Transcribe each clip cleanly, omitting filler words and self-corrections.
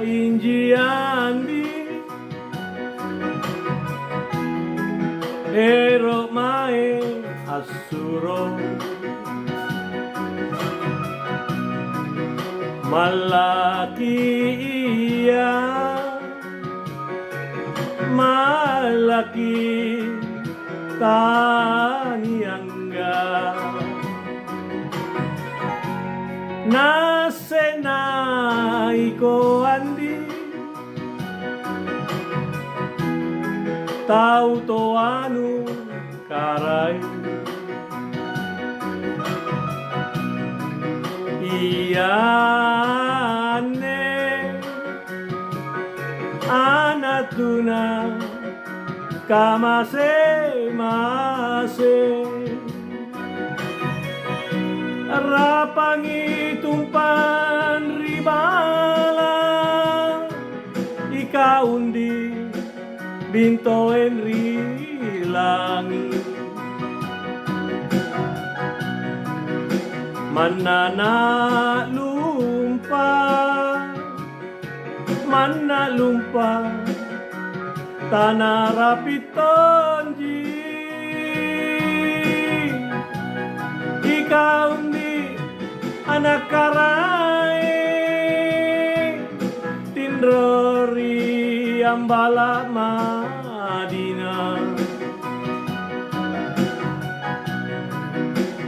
injiandi ero mae assuro malaki iya malaki taniangga nasenai ko andi tau to anu karai iyane anatuna kamase mase rapangi tumpan ribala ikaundi binto enri langi manana lumpa tanah rapitonji ikaundi anak karai tindrori ambala madina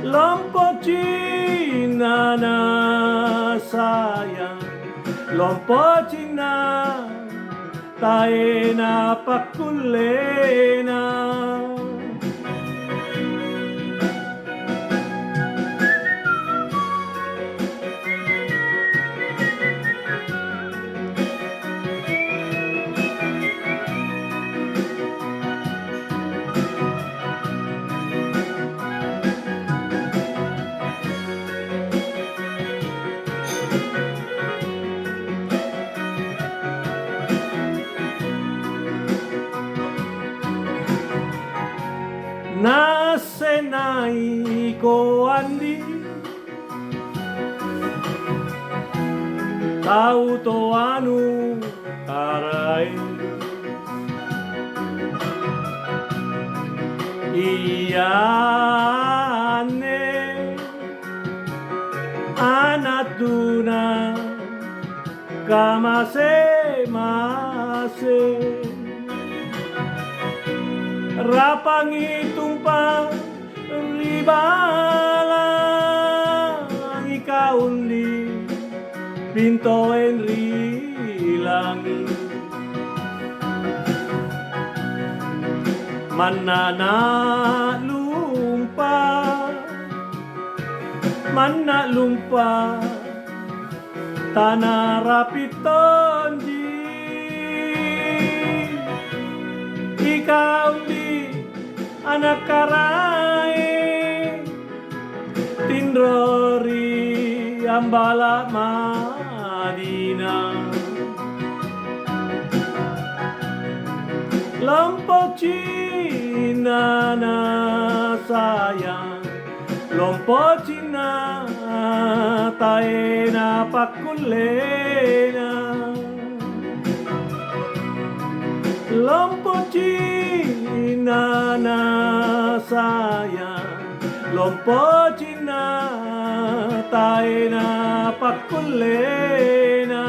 lompo Cina na sayang lompo Cina taena pakulena nasenai ko andi tau to anu karai iyane anatuna kamase mase rapangi tumpang ribala ikaundi pinto enri langi manana lumpa tanah rapitonji ikaundi anak karai tindrori ambala madina lompo Cina na sayang lompo Cina taena pakulena lompo Cina na sayang lompo Cina taena pakulena